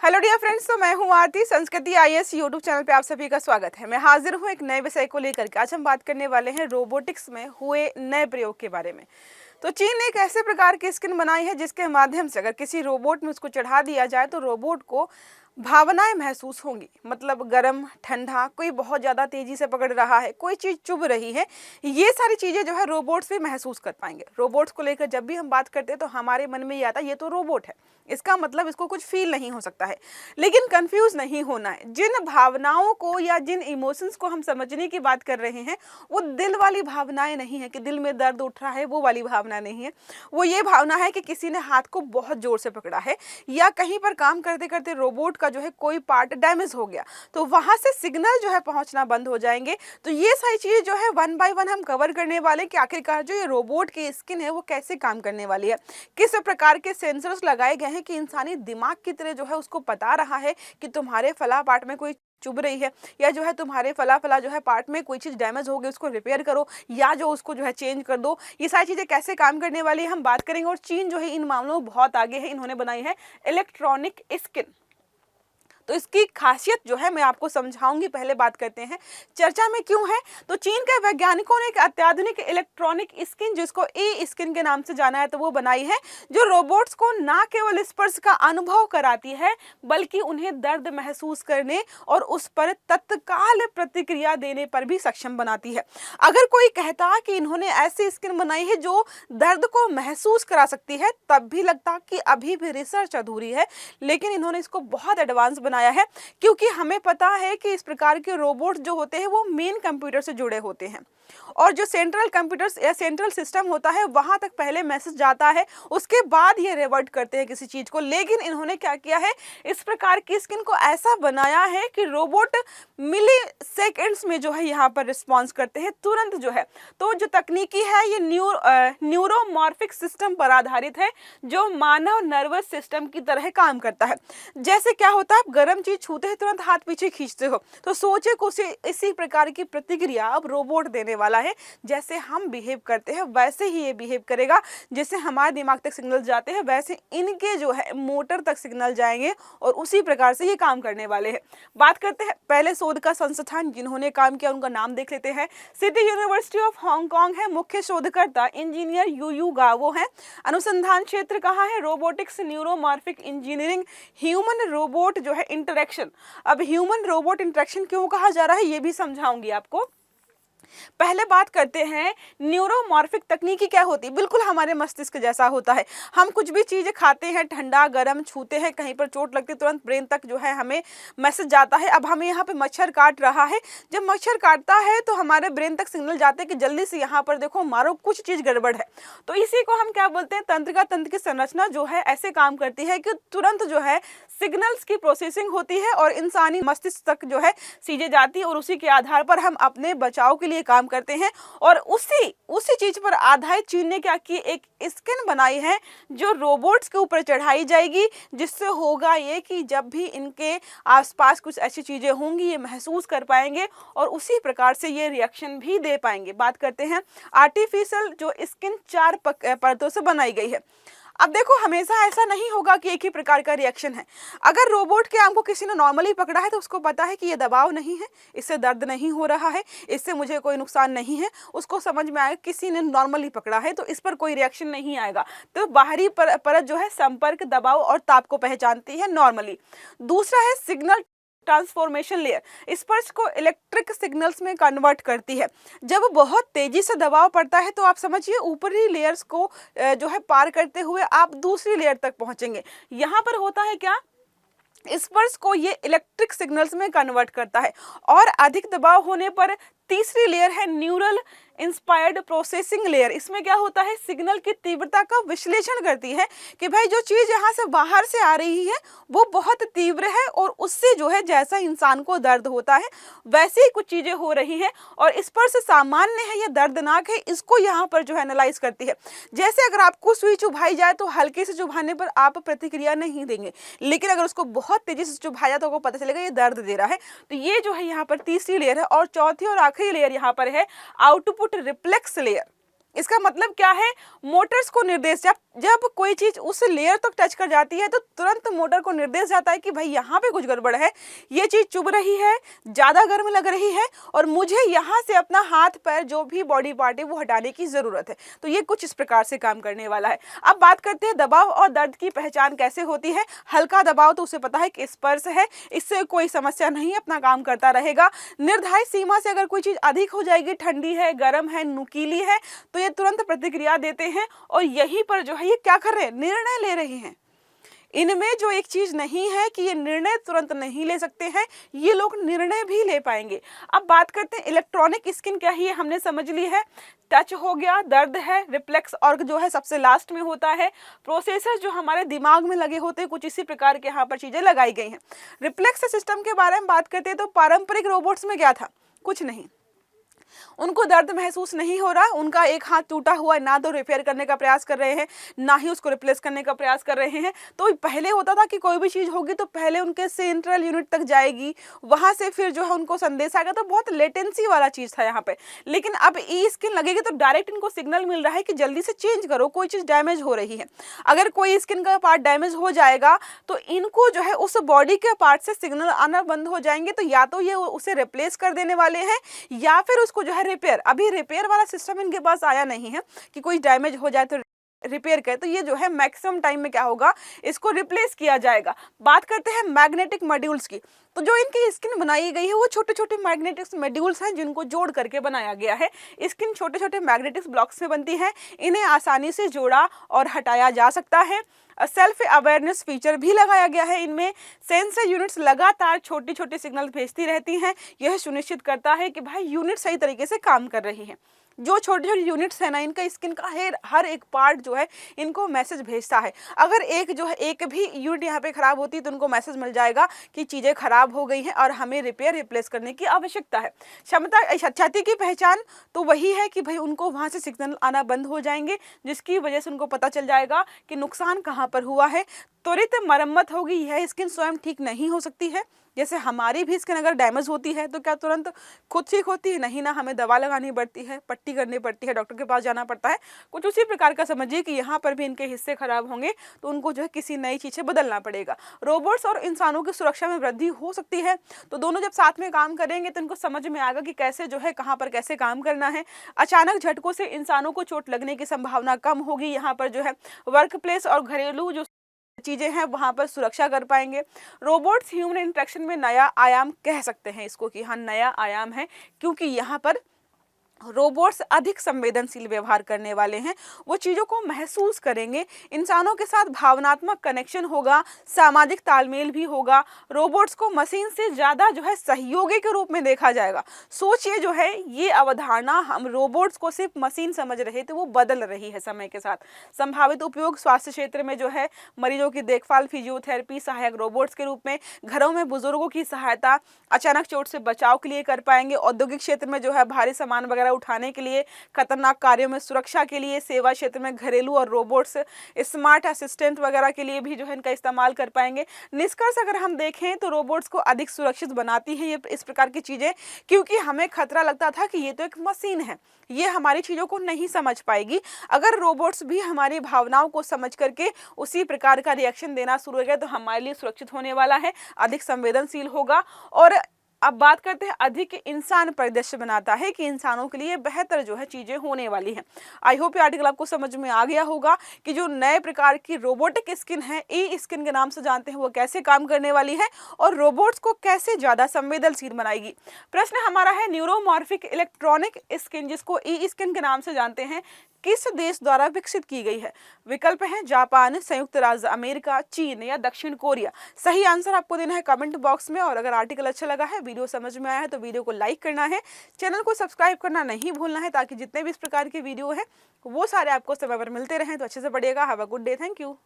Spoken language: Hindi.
हेलो डियर फ्रेंड्स, तो मैं हूं आरती। संस्कृति आईएएस यूट्यूब चैनल पे आप सभी का स्वागत है। मैं हाजिर हूं एक नए विषय को लेकर के। आज हम बात करने वाले हैं रोबोटिक्स में हुए नए प्रयोग के बारे में। तो चीन ने एक ऐसे प्रकार की स्किन बनाई है जिसके माध्यम से अगर किसी रोबोट में उसको चढ़ा दिया जाए तो रोबोट को भावनाएं महसूस होंगी। मतलब गर्म, ठंडा, कोई बहुत ज़्यादा तेजी से पकड़ रहा है, कोई चीज़ चुभ रही है, ये सारी चीज़ें जो है रोबोट्स भी महसूस कर पाएंगे। रोबोट्स को लेकर जब भी हम बात करते हैं तो हमारे मन में ये आता है ये तो रोबोट है, इसका मतलब इसको कुछ फील नहीं हो सकता है। लेकिन कंफ्यूज नहीं होना है। जिन भावनाओं को या जिन इमोशंस को हम समझने की बात कर रहे हैं वो दिल वाली भावनाएं नहीं है कि दिल में दर्द उठ रहा है, वो वाली भावना नहीं है। वो ये भावना है कि किसी ने हाथ को बहुत जोर से पकड़ा है या कहीं पर काम करते करते रोबोट का जो है कोई पार्ट डैमेज हो गया, तो वहां से सिग्नल जो है पहुंचना बंद हो जाएंगे। तो ये सारी चीजें जो है वन बाय वन हम कवर करने वाले कि आखिरकार जो ये रोबोट की स्किन है वो कैसे काम करने वाली है, किस प्रकार के सेंसर्स लगाए गए हैं कि इंसानी दिमाग की तरह जो है उसको बता रहा है कि तुम्हारे फला पार्ट में कोई चुभ रही है, या जो है तुम्हारे फला फला जो है पार्ट में कोई चीज़ डैमेज हो गई उसको रिपेयर करो, या जो उसको जो है चेंज कर दो। ये सारी चीज़ें कैसे काम करने वाली है हम बात करेंगे। और चीन जो है इन मामलों में बहुत आगे है। इन्होंने बनाई है इलेक्ट्रॉनिक स्किन। तो इसकी खासियत जो है मैं आपको समझाऊंगी। पहले बात करते हैं चर्चा में क्यों है। तो चीन के वैज्ञानिकों ने एक अत्याधुनिक इलेक्ट्रॉनिक स्किन, जिसको ई स्किन के नाम से जाना है, तो वो बनाई है जो रोबोट्स को ना केवल स्पर्श का अनुभव कराती है बल्कि उन्हें दर्द महसूस करने और उस पर तत्काल प्रतिक्रिया देने पर भी सक्षम बनाती है। अगर कोई कहता कि इन्होंने ऐसी स्किन बनाई है जो दर्द को महसूस करा सकती है, तब भी लगता कि अभी भी रिसर्च अधूरी है। लेकिन इन्होंने इसको बहुत एडवांस बनाया है, क्योंकि हमें पता है कि इस प्रकार के रोबोट जो होते हैं वो मेन कंप्यूटर से जुड़े होते हैं, और जो सेंट्रल कंप्यूटर्स या सेंट्रल सिस्टम होता है वहां तक पहले मैसेज जाता है, उसके बाद ये रिवर्ट करते हैं किसी चीज को। लेकिन इन्होंने क्या किया है, इस प्रकार की स्किन को ऐसा बनाया है कि रोबोट मिली सेकेंड्स में जो है यहाँ पर रिस्पॉन्स करते हैं, तुरंत जो है। तो जो तकनीकी है ये न्यूरोमॉर्फिक सिस्टम पर आधारित है, जो मानव नर्वस सिस्टम की तरह काम करता है। जैसे क्या होता है, आप गर्म चीज छूते हैं तुरंत हाथ पीछे खींचते हो, तो सोचे को इसी प्रकार की प्रतिक्रिया अब रोबोट देने वाला है। जैसे हम बिहेव करते हैं वैसे ही ये बिहेव करेगा। जैसे हमारे दिमाग तक सिग्नल जाते हैं वैसे इनके जो है मोटर तक सिग्नल जाएंगे और उसी प्रकार से ये काम करने वाले हैं। बात करते हैं पहले शोध का संस्थान जिन्होंने काम किया, उनका नाम देख लेते हैं। सिटी यूनिवर्सिटी ऑफ हांगकांग है। मुख्य शोधकर्ता इंजीनियर यू गावो है। अनुसंधान क्षेत्र कहाँ है, robotics, neuromorphic engineering, human robot जो है इंटरेक्शन। अब ह्यूमन रोबोट इंटरेक्शन क्यों कहा जा रहा है ये भी समझाऊंगी आपको। पहले बात करते हैं न्यूरोमॉर्फिक तकनीकी क्या होती है। बिल्कुल हमारे मस्तिष्क जैसा होता है। हम कुछ भी चीज़ खाते हैं, ठंडा गर्म छूते हैं, कहीं पर चोट लगती है तुरंत ब्रेन तक जो है हमें मैसेज जाता है। अब हमें यहाँ पे मच्छर काट रहा है, जब मच्छर काटता है तो हमारे ब्रेन तक सिग्नल जाते हैं कि जल्दी से यहाँ पर देखो मारो, कुछ चीज़ गड़बड़ है। तो इसी को हम क्या बोलते हैं, तंत्रिका तंत्र की संरचना जो है ऐसे काम करती है कि तुरंत जो है सिग्नल्स की प्रोसेसिंग होती है और इंसानी मस्तिष्क तक जो है चीजें जाती है, और उसी के आधार पर हम अपने बचाव के लिए काम करते हैं। और उसी चीज पर आधारित चीन ने क्या की, एक स्किन बनाई है जो रोबोट्स के ऊपर चढ़ाई जाएगी, जिससे होगा ये कि जब भी इनके आसपास कुछ ऐसी चीजें होंगी ये महसूस कर पाएंगे और उसी प्रकार से ये रिएक्शन भी दे पाएंगे। बात करते हैं आर्टिफिशियल जो स्किन 4 परतों से बनाई गई है। अब देखो हमेशा ऐसा नहीं होगा कि एक ही प्रकार का रिएक्शन है। अगर रोबोट के आर्म को किसी ने नॉर्मली पकड़ा है तो उसको पता है कि ये दबाव नहीं है, इससे दर्द नहीं हो रहा है, इससे मुझे कोई नुकसान नहीं है। उसको समझ में आएगा किसी ने नॉर्मली पकड़ा है तो इस पर कोई रिएक्शन नहीं आएगा। तो बाहरी परत जो है संपर्क, दबाव और ताप को पहचानती है नॉर्मली। दूसरा है सिग्नल ट्रांसफॉर्मेशन लेयर, स्पर्श को इलेक्ट्रिक सिग्नल्स में कन्वर्ट करती है। जब बहुत तेजी से दबाव पड़ता है तो आप समझिए ऊपरी लेयर्स को जो है पार करते हुए आप दूसरी लेयर तक पहुंचेंगे। यहाँ पर होता है क्या, स्पर्श को ये इलेक्ट्रिक सिग्नल्स में कन्वर्ट करता है। और अधिक दबाव होने पर तीसरी लेयर है न्यूरल इंस्पायर्ड प्रोसेसिंग लेयर। इसमें क्या होता है, सिग्नल की तीव्रता का विश्लेषण करती है कि भाई जो चीज यहाँ से बाहर से आ रही है वो बहुत तीव्र है और उससे जो है जैसा इंसान को दर्द होता है वैसे ही कुछ चीजें हो रही हैं और स्पर्श सामान्य है या दर्दनाक है, इसको यहाँ पर जो है एनालाइज करती है। जैसे अगर आपको सुई चुभाई जाए तो हल्के से चुभाने पर आप प्रतिक्रिया नहीं देंगे, लेकिन अगर उसको बहुत तेजी से चुभाया जाए तो आपको पता चलेगा ये दर्द दे रहा है। तो ये जो है यहाँ पर तीसरी लेयर है। और चौथी और आखिरी लेयर यहाँ पर है आउटपुट रिफ्लेक्स लेयर। इसका मतलब क्या है, मोटर्स को निर्देश, जब कोई चीज उस लेयर तक टच कर जाती है तो तुरंत मोटर को निर्देश जाता है कि भाई यहाँ पे कुछ गड़बड़ है, ये चीज चुभ रही है, ज्यादा गर्म लग रही है और मुझे यहाँ से अपना हाथ पैर जो भी बॉडी पार्ट है वो हटाने की जरूरत है। तो ये कुछ इस प्रकार से काम करने वाला है। अब बात करते हैं दबाव और दर्द की पहचान कैसे होती है। हल्का दबाव तो उसे पता है कि स्पर्श है, इससे कोई समस्या नहीं, अपना काम करता रहेगा। निर्धारित सीमा से अगर कोई चीज अधिक हो जाएगी, ठंडी है, गर्म है, नुकीली है, तो ये तुरंत प्रतिक्रिया देते हैं और यहीं पर जो है ये क्या कर रहे हैं, निर्णय ले रहे हैं। इनमें जो एक चीज नहीं है कि ये निर्णय तुरंत नहीं ले सकते हैं, ये लोग निर्णय भी ले पाएंगे। अब बात करते हैं इलेक्ट्रॉनिक स्किन क्या है, हमने समझ ली है। टच हो गया, दर्द है, रिफ्लेक्स ऑर्ग जो है सबसे लास्ट में होता है। प्रोसेसर जो हमारे दिमाग में लगे होते हैं, कुछ इसी प्रकार के यहाँ पर चीजें लगाई गई हैं। रिफ्लेक्स सिस्टम के बारे में बात करते हैं तो पारंपरिक रोबोट्स में क्या था, कुछ नहीं, उनको दर्द महसूस नहीं हो रहा, उनका एक हाथ टूटा हुआ, ना तो रिपेयर करने का प्रयास कर रहे हैं, ना ही उसको रिप्लेस करने का प्रयास कर रहे हैं। तो पहले होता था कि कोई भी चीज होगी तो पहले उनके सेंट्रल यूनिट तक जाएगी, वहां से फिर जो है उनको संदेश आएगा, तो बहुत लेटेंसी वाला चीज था यहाँ पे। लेकिन अब ई स्किन लगेगी तो डायरेक्ट इनको सिग्नल मिल रहा है कि जल्दी से चेंज करो, कोई चीज डैमेज हो रही है। अगर कोई स्किन का पार्ट डैमेज हो जाएगा तो इनको जो है उस बॉडी के पार्ट से सिग्नल आना बंद हो जाएंगे, तो या तो ये उसे रिप्लेस कर देने वाले हैं या फिर उसको जो है रिपेयर। अभी रिपेयर वाला सिस्टम इनके पास आया नहीं है कि कोई डैमेज हो जाए तो रिपेयर करे, तो ये जो है मैक्सिमम टाइम में क्या होगा, इसको रिप्लेस किया जाएगा। बात करते हैं मैग्नेटिक मॉड्यूल्स की, तो जो इनकी स्किन बनाई गई है वो छोटे छोटे मैग्नेटिक मॉड्यूल्स हैं जिनको जोड़ करके बनाया गया है। स्किन छोटे छोटे मैग्नेटिक ब्लॉक्स से बनती है, इन्हें आसानी से जोड़ा और हटाया जा सकता है। सेल्फ अवेयरनेस फीचर भी लगाया गया है इनमें। सेंसर यूनिट्स लगातार छोटी छोटी सिग्नल भेजती रहती हैं, यह सुनिश्चित करता है कि भाई यूनिट सही तरीके से काम कर रही है। जो छोटी छोटी यूनिट्स है ना, इनका स्किन का हर एक पार्ट जो है इनको मैसेज भेजता है। अगर एक जो है एक भी यूनिट यहाँ पे खराब होती है तो उनको मैसेज मिल जाएगा कि चीज़ें खराब हो गई हैं और हमें रिपेयर रिप्लेस करने की आवश्यकता है। क्षमता क्षति की पहचान तो वही है कि भाई उनको वहाँ से सिग्नल आना बंद हो जाएंगे, जिसकी वजह से उनको पता चल जाएगा कि नुकसान कहाँ पर हुआ है। त्वरित मरम्मत होगी, यह स्किन स्वयं ठीक नहीं हो सकती है। जैसे हमारी भी स्किन अगर डैमेज होती है तो क्या तुरंत खुद ठीक होती है, नहीं ना, हमें दवा लगानी पड़ती है, पट्टी करनी पड़ती है, डॉक्टर के पास जाना पड़ता है। कुछ उसी प्रकार का समझिए कि यहाँ पर भी इनके हिस्से खराब होंगे तो उनको जो है किसी नई चीज़ से बदलना पड़ेगा। रोबोट्स और इंसानों की सुरक्षा में वृद्धि हो सकती है, तो दोनों जब साथ में काम करेंगे तो इनको समझ में आएगा कि कैसे जो है कहाँ पर कैसे काम करना है। अचानक झटकों से इंसानों को चोट लगने की संभावना कम होगी। यहाँ पर जो है वर्क प्लेस और घरेलू जो चीजें हैं वहां पर सुरक्षा कर पाएंगे। रोबोट्स ह्यूमन इंटरेक्शन में नया आयाम कह सकते हैं इसको कि हाँ नया आयाम है, क्योंकि यहाँ पर रोबोट्स अधिक संवेदनशील व्यवहार करने वाले हैं, वो चीज़ों को महसूस करेंगे, इंसानों के साथ भावनात्मक कनेक्शन होगा, सामाजिक तालमेल भी होगा। रोबोट्स को मशीन से ज़्यादा जो है सहयोगी के रूप में देखा जाएगा। सोचिए जो है ये अवधारणा, हम रोबोट्स को सिर्फ मशीन समझ रहे थे, वो बदल रही है समय के साथ। संभावित उपयोग स्वास्थ्य क्षेत्र में जो है मरीजों की देखभाल, फिजियोथेरेपी, सहायक रोबोट्स के रूप में, घरों में बुजुर्गों की सहायता, अचानक चोट से बचाव के लिए कर पाएंगे। औद्योगिक क्षेत्र में जो है भारी सामान वगैरह उठाने के लिए, खतरनाक कार्यों में सुरक्षा के लिए, सेवा क्षेत्र में घरेलू और रोबोट्स स्मार्ट असिस्टेंट वगैरह के लिए भी जो है इनका इस्तेमाल कर पाएंगे। निष्कर्ष अगर हम देखें तो रोबोट्स को अधिक सुरक्षित बनाती है ये इस प्रकार की चीजें, क्योंकि हमें खतरा लगता था कि ये तो एक मशीन है, ये हमारी चीजों को नहीं समझ पाएगी। अगर रोबोट्स भी हमारी भावनाओं को समझ करके उसी प्रकार का रिएक्शन देना शुरू हो गया तो हमारे लिए सुरक्षित होने वाला है, अधिक संवेदनशील होगा। और अब बात करते हैं अधिक इंसान परिदृश्य बनाता है कि इंसानों के लिए बेहतर जो है चीजें होने वाली हैं। आई होप ये आर्टिकल आपको समझ में आ गया होगा कि जो नए प्रकार की रोबोटिक स्किन है, ई स्किन के नाम से जानते हैं, वो कैसे काम करने वाली है और रोबोट्स को कैसे ज्यादा संवेदनशील बनाएगी। प्रश्न हमारा है न्यूरोमॉर्फिक इलेक्ट्रॉनिक स्किन, जिसको ई स्किन के नाम से जानते हैं, किस देश द्वारा विकसित की गई है? विकल्प है जापान, संयुक्त राज्य अमेरिका, चीन या दक्षिण कोरिया। सही आंसर आपको देना है कमेंट बॉक्स में। और अगर आर्टिकल अच्छा लगा है, वीडियो समझ में आया है तो वीडियो को लाइक करना है, चैनल को सब्सक्राइब करना नहीं भूलना है, ताकि जितने भी इस प्रकार की वीडियो है वो सारे आपको समय पर मिलते रहें। तो अच्छे से पढ़िएगा। Have a good day. Thank you.